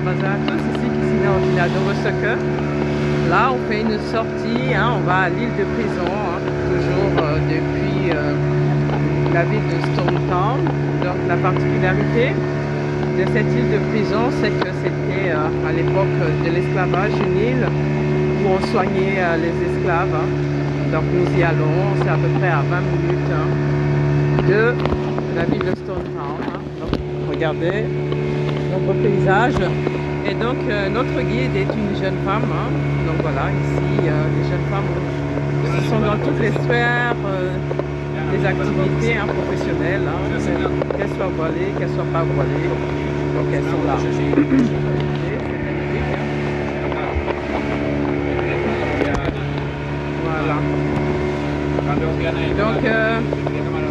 bonjour à tous, ici Christina Origina de Wostocker. Là, on fait une sortie, on va à l'île de prison, toujours depuis la ville de Stone Town. Donc la particularité de cette île de prison, c'est que c'était à l'époque de l'esclavage une île où on soignait les esclaves. Donc nous y allons, c'est à peu près à 20 minutes de la ville de Stone Town. Donc regardez notre paysage. Et donc notre guide est une jeune femme. Donc voilà, ici les jeunes femmes sont dans toutes les sphères des activités professionnelles, qu'elles soient voilées, qu'elles ne soient pas voilées. Donc elles sont là. Voilà. Donc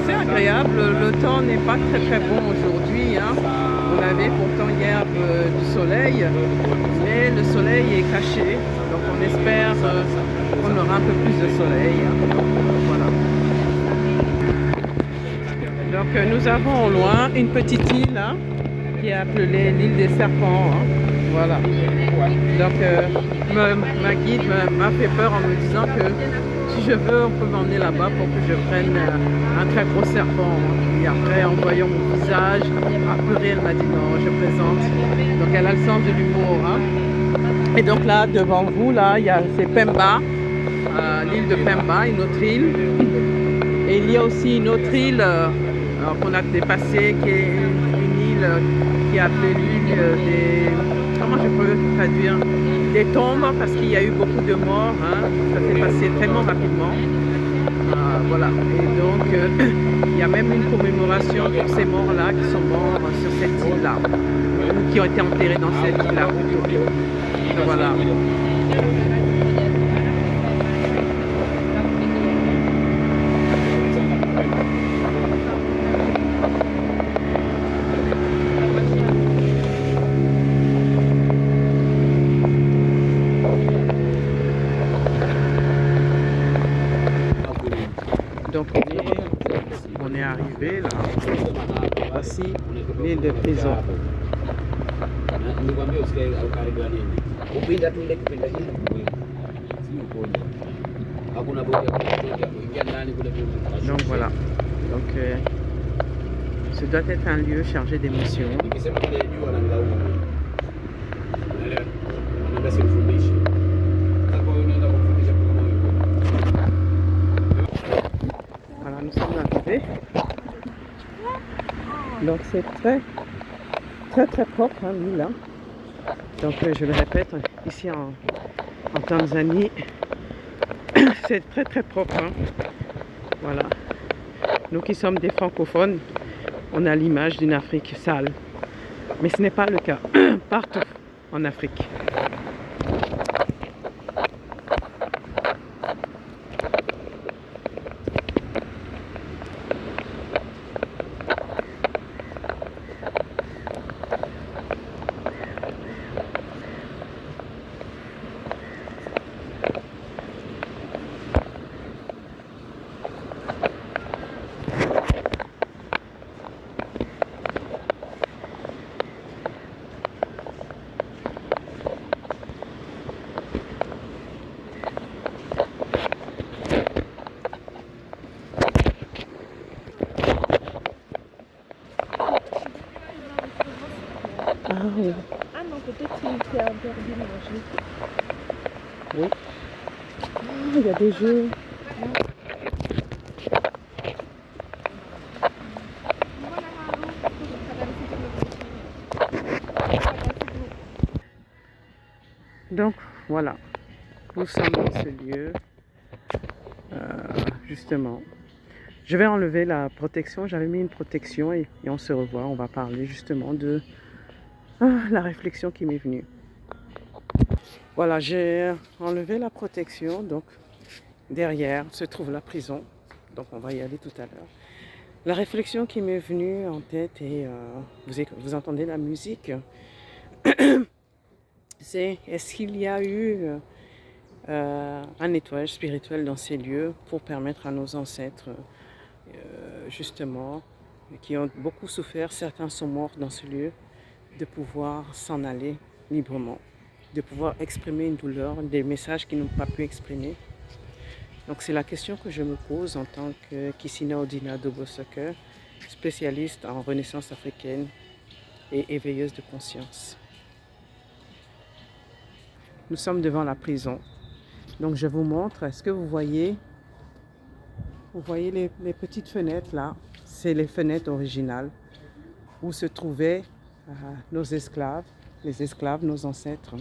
c'est agréable, le temps n'est pas très bon aujourd'hui. On avait pourtant hier du soleil, mais le soleil est caché. Donc on espère qu'on aura un peu plus de soleil. Donc, voilà. Donc nous avons au loin une petite île qui est appelée l'île des serpents. Voilà. Donc ma guide m'a fait peur en me disant que si je veux, on peut m'emmener là-bas pour que je prenne un très gros serpent. Et après, en voyant mon visage, apeuré, elle m'a dit non, je plaisante. Donc elle a le sens de l'humour. Et donc là, devant vous, là, c'est Pemba, l'île de Pemba, une autre île. Et il y a aussi une autre île qu'on a dépassée, qui est une île qui est appelée l'île des... Comment je peux traduire? Des tombes, parce qu'il y a eu beaucoup de morts. Ça s'est passé tellement rapidement. Voilà. Et donc, il y a même une commémoration pour ces morts-là qui sont morts sur cette île-là, ou qui ont été enterrés dans cette île-là plutôt. Donc, voilà. Donc on est arrivé là. Voici l'île de prison. Donc voilà. Donc ce doit être un lieu chargé d'émotions. Voilà, nous sommes arrivés. Donc c'est très propre l'île. Donc je le répète, ici en Tanzanie, c'est très propre. Voilà. Nous qui sommes des francophones, on a l'image d'une Afrique sale. Mais ce n'est pas le cas partout en Afrique. Ah oui. Ah non, peut-être qu'il était interdit de manger. Oui. Il y a des jeux. Donc voilà, nous sommes dans ce lieu, justement. Je vais enlever la protection, j'avais mis une protection et on se revoit, on va parler justement de la réflexion qui m'est venue. Voilà, j'ai enlevé la protection, donc derrière se trouve la prison, donc on va y aller tout à l'heure. La réflexion qui m'est venue en tête, et vous entendez la musique, c'est est-ce qu'il y a eu un nettoyage spirituel dans ces lieux pour permettre à nos ancêtres, justement, qui ont beaucoup souffert, certains sont morts dans ce lieu, de pouvoir s'en aller librement, de pouvoir exprimer une douleur, des messages qu'ils n'ont pas pu exprimer. Donc c'est la question que je me pose en tant que Kissina Odina Doboseke, spécialiste en renaissance africaine et éveilleuse de conscience. Nous sommes devant la prison. Donc je vous montre, est-ce que vous voyez les petites fenêtres là? C'est les fenêtres originales où se trouvaient nos esclaves, les esclaves, nos ancêtres.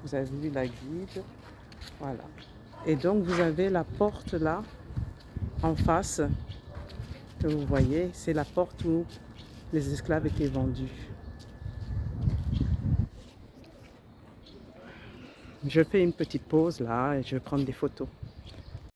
Vous avez vu la guide, voilà. Et donc vous avez la porte là, en face, que vous voyez, c'est la porte où les esclaves étaient vendus. Je fais une petite pause là et je vais prendre des photos.